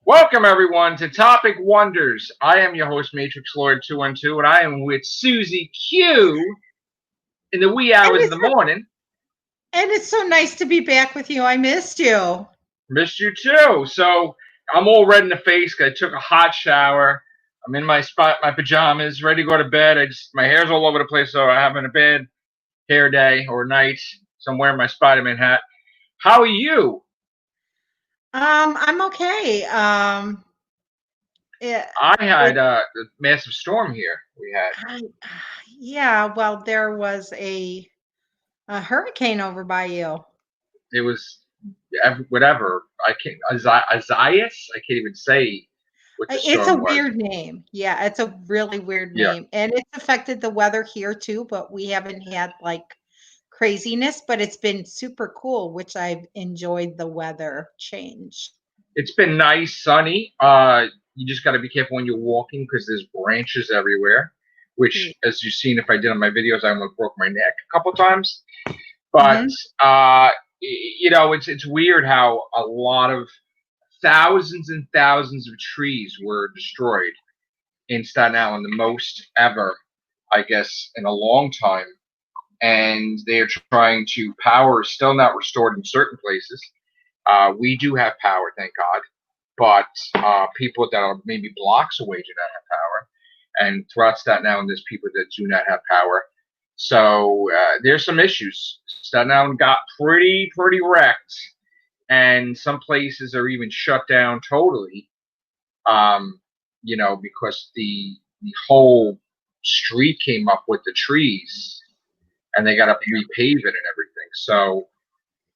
Welcome everyone to Topic Wonders. I am your host, Matrix Lord 212, and I am with Susie Q in the wee And hours of it's the morning. and it's so nice to be back with you. I missed you. Missed you too. So I'm all red in the face because I took a hot shower. I'm in my spot, my pajamas, ready to go to bed. My hair's all over the place, so I'm having a bad hair day or night. So I'm wearing my Spider-Man hat. How are you? I'm okay. It, I had it a massive storm here. We had. I, yeah, well, there was a hurricane over by you. It was whatever. I can't Isaias. I can't even say what the It's a storm was. weird name. Yeah, it's a really weird Yeah, name. And it's affected the weather here too, but we haven't had like craziness, but it's been super cool, which I've enjoyed the weather change. it's been nice, sunny. You just got to be careful when you're walking because there's branches everywhere. Which, as you've seen, if I did on my videos, I almost broke my neck a couple times. But Mm-hmm. it's weird how a lot of thousands and thousands of trees were destroyed in Staten Island, the most ever, I guess, in a long time. And they are trying to power is still not restored in certain places. We do have power, thank God, but people that are maybe blocks away do not have power. And throughout Staten Island, there's people that do not have power. So there's some issues. Staten Island got pretty wrecked, and some places are even shut down totally. Um, because the whole street came up with the trees, and they got to repave it and everything. So,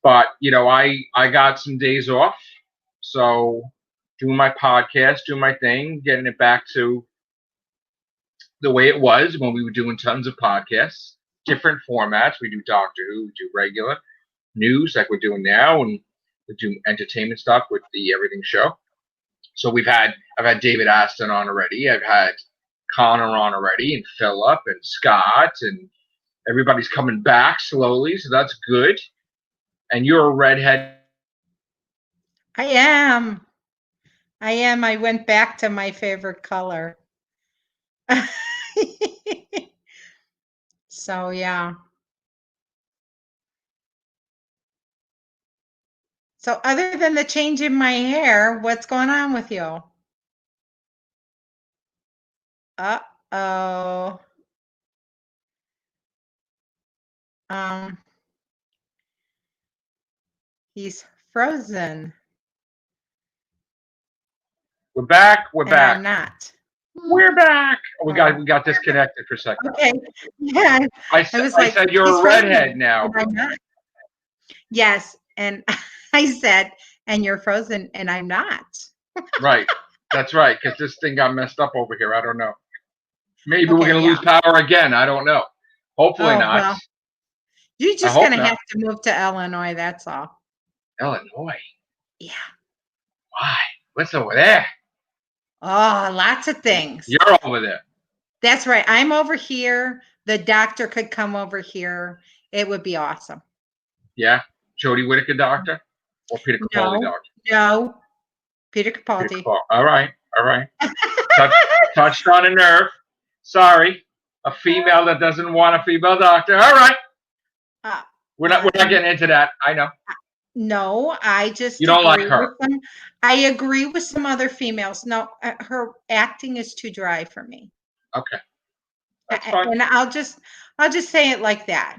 but I got some days off, so doing my podcast, doing my thing, getting it back to the way it was when we were doing tons of podcasts, different formats. We do Doctor Who, we do regular news like we're doing now, and we do entertainment stuff with the Everything Show. So I've had David Aston on already. I've had Connor on already, and Philip and Scott, and everybody's coming back slowly, so that's good. And you're a redhead. I am. I am. I went back to my favorite color. So yeah. So other than the change in my hair, what's going on with you? Uh-oh. Um, he's frozen, We're back. We're and I'm back. not. We're back. Oh, we got Oh, we got disconnected for a second. okay. Yeah. I was I like, said you're he's a redhead frozen, now. and I'm not. Yes, and I said, and you're frozen, and I'm not. Right. That's right. Because this thing got messed up over here. I don't know. Maybe we're Okay, gonna lose yeah. power again. I don't know. Hopefully Oh, not. well, you're I just hope gonna not. have to move to Illinois, that's all. Illinois. Yeah. Why? What's over there? Oh, lots of things. You're over there. That's right. I'm over here. The doctor could come over here. It would be awesome. Yeah. Jodie Whittaker doctor or Peter Capaldi No, doctor. no, Peter Peter Capaldi. Capaldi. All right. All right. Touched on a nerve. Sorry. A female that doesn't want a female doctor. All right. Uh, We're not getting into that. I know. no, I just You don't like agree with her. them. I agree with some other females. No, her acting is too dry for me. Okay. That's fine. And I'll just say it like that.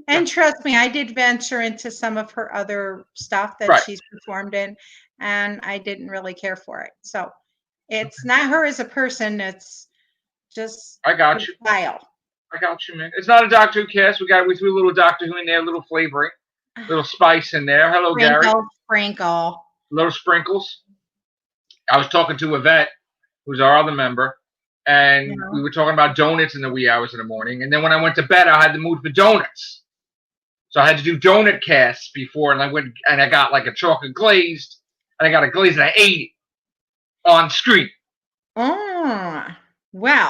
Yeah. And trust me, I did venture into some of her other stuff that Right. she's performed in, and I didn't really care for it. So it's not her as a person, it's just I her got you. style. I got you, man. It's not a Doctor Who cast. We threw a little Doctor Who in there, a little flavoring, a little spice in there. Hello, Gary. Sprinkle, sprinkle. Little sprinkles. I was talking to Yvette, who's our other member, You and we know? were talking about donuts in the wee hours of the morning. And then when I went to bed, I had the mood for donuts. So I had to do donut casts before, and I got like a chocolate glazed, and I got a glaze, and I ate it on screen. Oh, And well,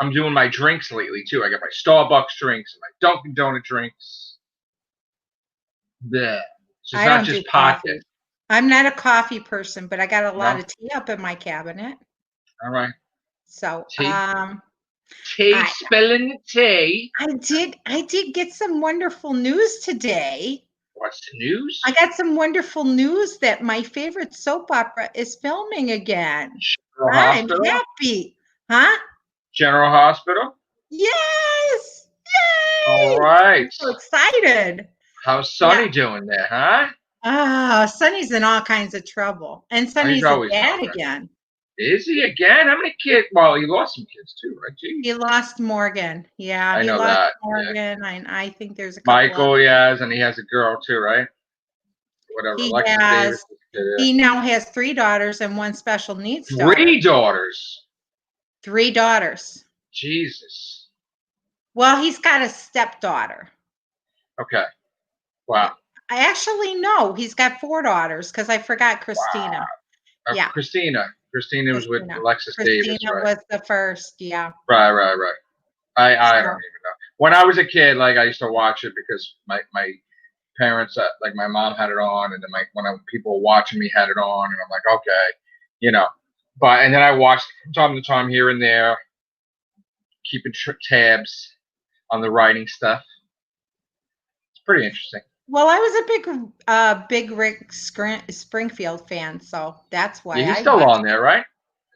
I'm doing my drinks lately too. I got my Starbucks drinks and my Dunkin' Donut drinks. Bleh. So it's I not don't do just podcast. coffee. I'm not a coffee person, but I got a lot No. of tea up in my cabinet. All right. So, Tea. Tea. I Spilling the tea. I did get some wonderful news today. What's the news? I got some wonderful news that my favorite soap opera is filming again. General I'm Hospital. happy. Huh? General Hospital. Yes! All Yay! right. I'm so excited. How's Yeah. Sonny doing there, huh? Sonny's in all kinds of trouble. And He's Sonny's a always dad trouble. again. Is he again? How many kids? Well, he lost some kids too, right? Jeez. He lost Morgan. Yeah, I he know lost that. Morgan. I think there's a couple Michael, others. he has, and he has a girl too, right? Whatever. He Alexis has. Davis. He now has 3 daughters and 1 special needs daughter. 3 daughters. 3 daughters. Jesus. Well, he's got a stepdaughter. Okay. Wow. I actually know he's got 4 daughters because I forgot Christina. Wow. Yeah. Christina was with Alexis Christina Davis, right? was the first, yeah. Right. I don't even know. When I was a kid, like I used to watch it because my parents, like my mom had it on, and then people watching me had it on, and I'm like, okay, But and then I watched from time to time here and there, keeping tabs on the writing stuff. It's pretty interesting. Well, I was a big Rick Springfield fan, so that's why. Yeah, he's still on there, right?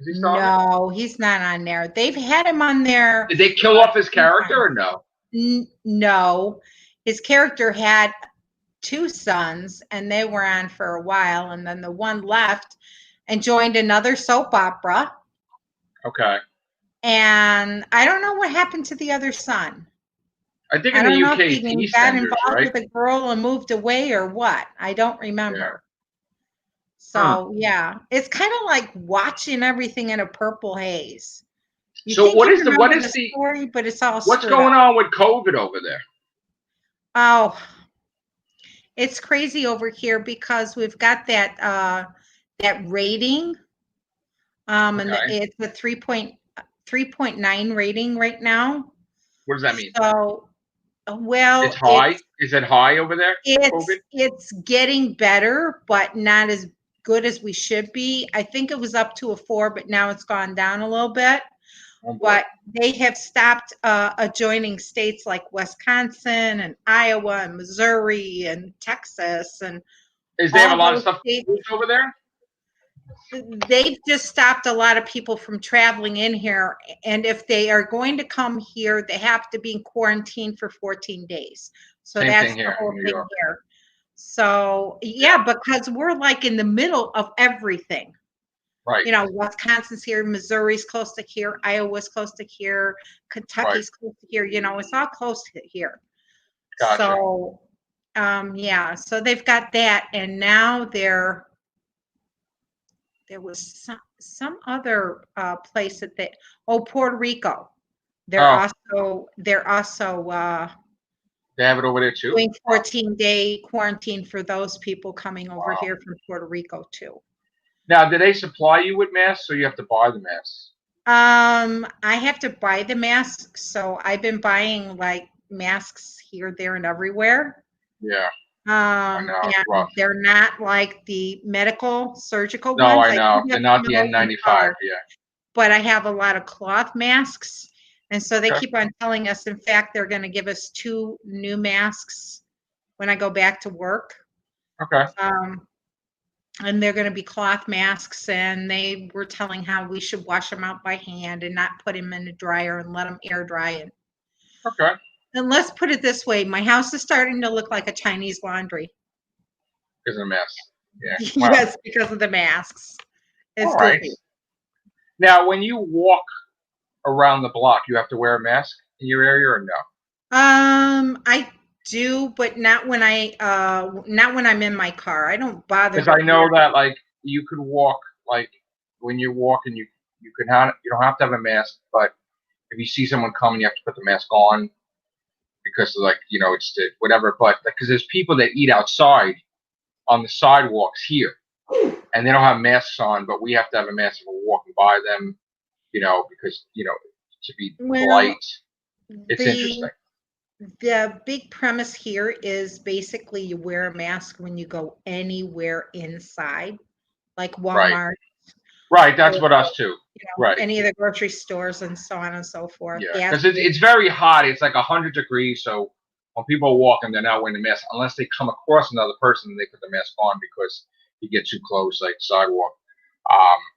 Is he still on there? No, he's not on there. They've had him on there. Did they kill off his character or no? No, his character had 2 sons, and they were on for a while, and then the one left and joined another soap opera. Okay. And I don't know what happened to the other son. I think in the UK, he got involved with a girl and moved away or what. I don't remember. Yeah. So yeah, it's kind of like watching everything in a purple haze. So what is the story? But it's all what's going on with COVID over there? Oh, it's crazy over here because we've got that rating, and it's a 3.9 rating right now. What does that mean? So, well, it's high. Is it high over there? It's getting better, but not as good as we should be. I think it was up to a 4, but now it's gone down a little bit. But they have stopped adjoining states like Wisconsin and Iowa and Missouri and Texas and. Is there a lot of stuff over there? They've just stopped a lot of people from traveling in here, and if they are going to come here, they have to be in quarantine for 14 days. So that's the whole thing here. So yeah, because we're like in the middle of everything. Right. Wisconsin's here, Missouri's close to here, Iowa's close to here, Kentucky's close to here. It's all close to here. Gotcha. So yeah, so they've got that, and now there was some other place that Puerto Rico. They're also they have it over there too. Doing 14-day quarantine for those people coming over here from Puerto Rico too. Now, do they supply you with masks, or you have to buy the masks? I have to buy the masks, so I've been buying like masks here, there, and everywhere. Yeah. And they're not like the medical surgical ones. No, I know. They're not the N95. Yeah. But I have a lot of cloth masks, and so they keep on telling us. In fact, they're going to give us 2 new masks when I go back to work. Okay. And they're going to be cloth masks, and they were telling how we should wash them out by hand and not put them in the dryer and let them air dry. Okay. And let's put it this way, my house is starting to look like a Chinese laundry. Because of the masks. Yeah. Wow. Yes, because of the masks. It's all right. Now, when you walk around the block, you have to wear a mask in your area or no? I do, but not when I'm in my car. I don't bother. Because I know that like you could walk, like when you're walking, you don't have to have a mask, but if you see someone coming, you have to put the mask on because like it's the whatever. But because there's people that eat outside on the sidewalks here, and they don't have masks on, but we have to have a mask if we're walking by them, because to be polite. It's interesting. the big premise here is basically you wear a mask when you go anywhere inside, like Right. Walmart Right. That's or what us too. Right. any of the grocery stores and so on and so forth. Yeah. Gas Because it's stations. very hot. It's like 100 degrees. So when people are walking, they're not wearing the mask unless they come across another person and they put the mask on because you get too close, like sidewalk.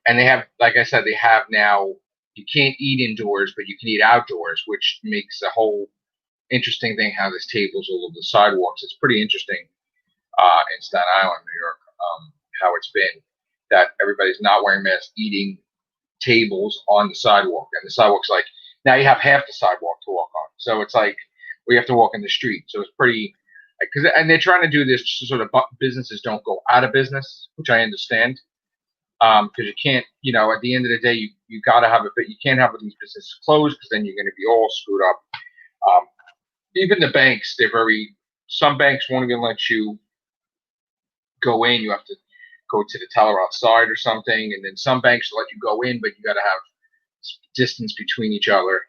And they have, like I said, they have now. You can't eat indoors, but you can eat outdoors, which makes a whole interesting thing. How there's tables all over the sidewalks. It's pretty interesting in Staten Island, New York, how it's been that everybody's not wearing masks, eating tables on the sidewalk, and the sidewalk's like now you have half the sidewalk to walk on. So it's like we have to walk in the street. So it's pretty because and they're trying to do this so that businesses don't go out of business, which I understand. Because you can't, at the end of the day, you got to have it, but you can't have these businesses closed because then you're going to be all screwed up. Um, Even the banks, some banks won't even let you go in. You have to go to the teller outside or something, and then some banks let you go in, but you got to have distance between each other.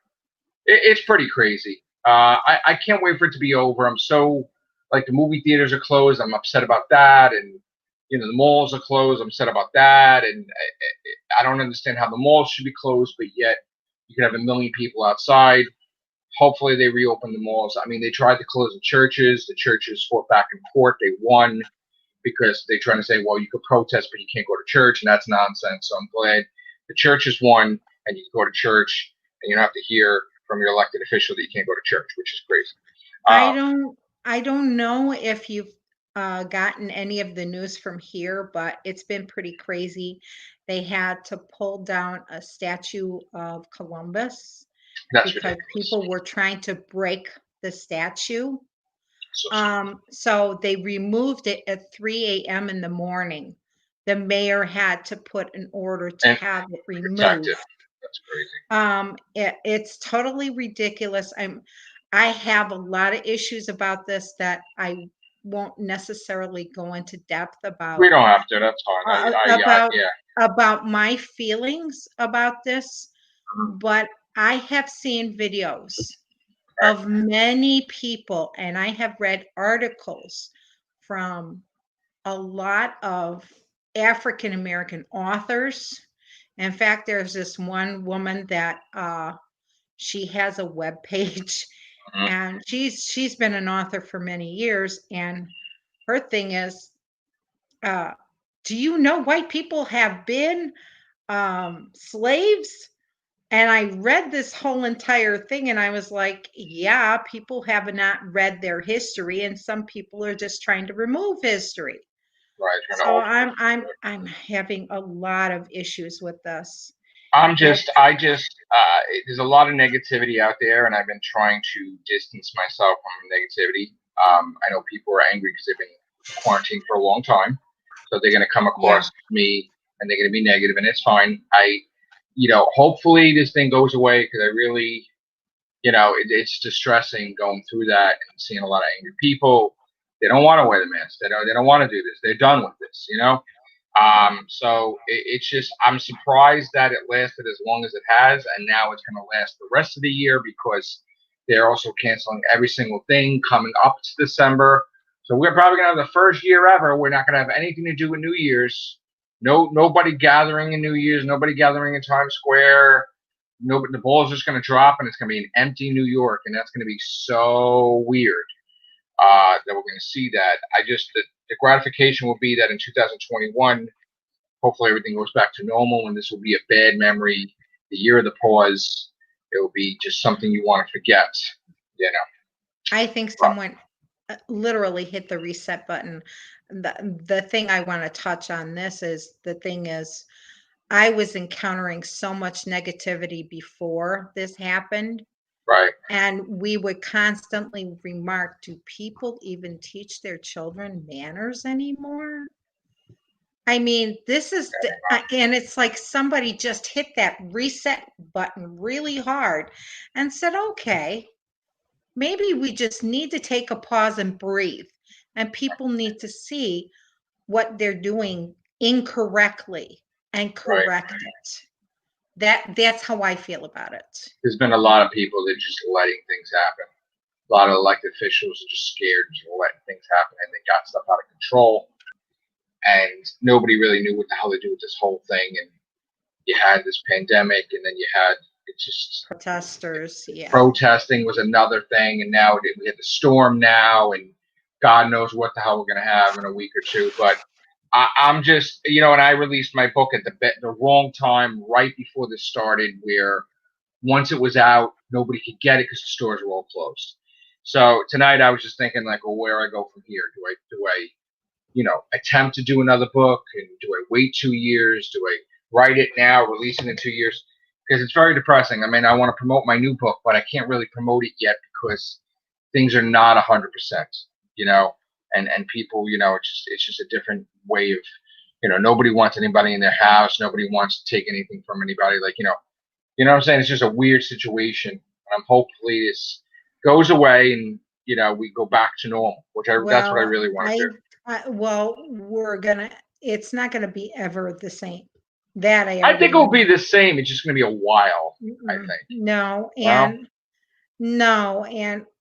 It's pretty crazy. I can't wait for it to be over. I'm so like the movie theaters are closed. I'm upset about that, and the malls are closed. I'm upset about that, and I don't understand how the malls should be closed, but yet you can have a million people outside. Hopefully, they reopen the malls. I mean, they tried to close the churches. The churches fought back in court. They won because they're trying to say, well, you could protest, but you can't go to church, and that's nonsense. So I'm glad the churches won, and you can go to church, and you don't have to hear from your elected official that you can't go to church, which is crazy. I don't I don't know if you've gotten any of the news from here, but it's been pretty crazy. They had to pull down a statue of Columbus That's because ridiculous. people were trying to break the statue. So stupid. So they removed it at 3 a.m. in the morning. The mayor had to put an order to And have it protect it. removed. That's crazy. It's totally ridiculous. I have a lot of issues about this that I won't necessarily go into depth We don't have to. That's fine. about Yeah. about my feelings about this, Mhm. but I have seen videos Right. of many people, and I have read articles from a lot of African American authors. In fact, there's this one woman that she has a web page, Mhm. and she's been an author for many years, and her thing is, uh, do you know white people have been slaves? And I read this whole entire thing and I was like, yeah, people have not read their history and some people are just trying to remove history. Right. Trying to So alter I'm having a lot of issues with this. it. It There's a lot of negativity out there, and I've been trying to distance myself from negativity. I know people are angry because they've been quarantined for a long time, so they're going to come yeah, across me and they're going to be negative, and it's fine. Hopefully this thing goes away because I really, it's distressing going through that and seeing a lot of angry people. They don't want to wear the mask. They don't want to do this. They're done with this. So it's just I'm surprised that it lasted as long as it has, and now it's going to last the rest of the year because they're also canceling every single thing coming up to December. So we're probably going to have the first year ever. We're not going to have anything to do with New Year's. No, nobody gathering in New Year's. Nobody gathering in Times Square. Nobody. The ball is just going to drop, and it's going to be an empty New York, and that's going to be so weird that we're going to see that. The gratification will be that in 2021, hopefully everything goes back to normal, and this will be a bad memory. The year of the pause, it will be just something you want to forget. You I think know, someone literally hit the reset button. The thing I want to touch on this is the thing is I was encountering so much negativity before this happened. right? And we would constantly remark, do people even teach their children manners anymore? I mean, and it's like somebody just hit that reset button really hard and said, okay, maybe we just need to take a pause and breathe. And people need to see what they're doing incorrectly and Right. correct it. That's how I feel about it. There's been a lot of people that are just letting things happen. A lot of elected officials are just scared to let things happen, and they got stuff out of control. And nobody really knew what the hell to do with this whole thing. And you had this pandemic, and then you had it just Protesters, yeah. protesting was another thing, and now we had the storm now, and God knows what the hell we're gonna have in a week or two. But I'm just, and I released my book at the wrong time, right before this started, where once it was out, nobody could get it because the stores were all closed. So tonight I was just thinking, like, well, where I go from here? Do I attempt to do another book, and do I wait 2 years? Do I write it now, release it in 2 years? Because it's very depressing. I mean, I want to promote my new book, but I can't really promote it yet because things are not 100%, and people, it's just a different way of, nobody wants anybody in their house. Nobody wants to take anything from anybody. Like, what I'm saying? It's just a weird situation. And I'm hopefully this goes away and, we go back to normal, that's what I really want to do. Well, it's not gonna be ever the same. That I think it will be the same. It's just going to be a while, I think. No, and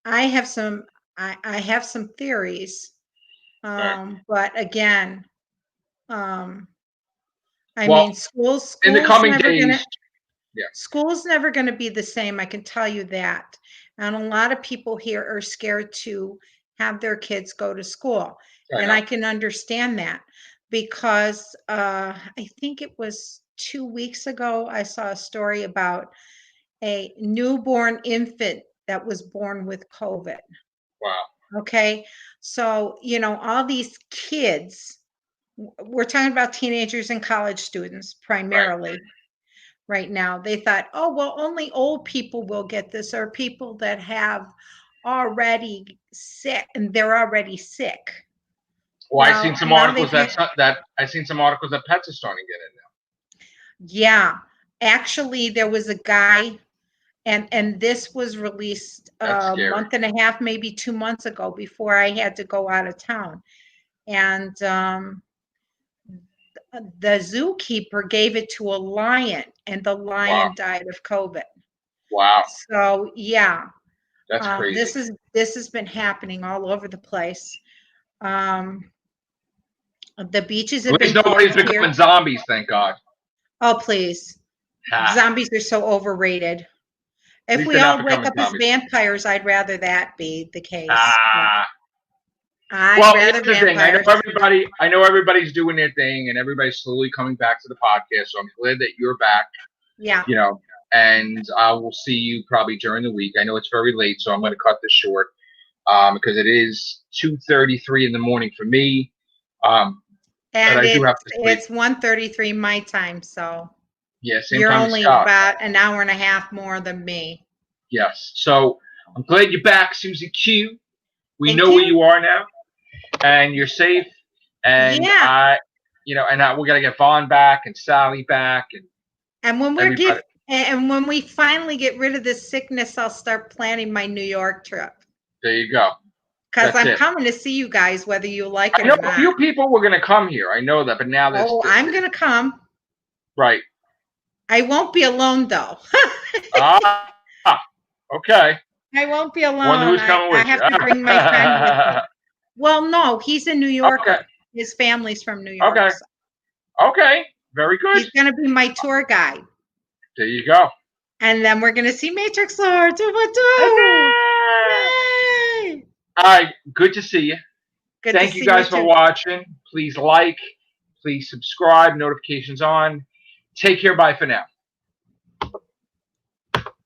I have some theories. Right. But again, I Well, mean, schools in the coming never days, school's never going to be the same. I can tell you that. And a lot of people here are scared to have their kids go to school. And I can understand that because I think it was 2 weeks ago, I saw a story about a newborn infant that was born with COVID. Wow. Okay. So, all these kids, we're talking about teenagers and college students primarily right now. They thought, oh, well, only old people will get this, or people that have already sick and they're already sick. Well, I've seen some articles I've seen some articles that pets are starting to get it now. Yeah. Actually, there was a guy, and this was released a month and a half, maybe 2 months ago, before I had to go out of town. And the zookeeper gave it to a lion, and the lion died of COVID. Wow. So yeah, that's crazy. This has been happening all over the place. The beaches have been. Nobody's becoming zombies, thank God. Oh please, zombies are so overrated. If we all wake up as vampires, I'd rather that be the case. Well, here's the thing. I know everybody's doing their thing, and everybody's slowly coming back to the podcast. So I'm glad that you're back. Yeah. And I will see you probably during the week. I know it's very late, so I'm going to cut this short because it is 2:33 in the morning for me. And it's 1:33 my time, so yeah, same you're time only about an hour and a half more than me. Yes. So I'm glad you're back, Susie Q. We know where you are now, and you're safe. And we gotta get Vaughn back and Sally back, and when when we finally get rid of this sickness, I'll start planning my New York trip. There you go. Because I'm coming to see you guys, whether you like it or not. A few people were gonna come here. I know that, but now there's. Oh, I'm gonna come. Right. I won't be alone though. Okay. I won't be alone. Wonder who's coming with I have to bring my friend with me. Well, no, he's in New York. Okay. His family's from New York. Okay. So. Okay. Very good. He's going to be my tour guide. There you go. And then we're going to see Matrix Lord 2.2. Yay! All right. Good to see you. Thank you guys for watching. Please like. Please subscribe. Notifications on. Take care. Bye for now.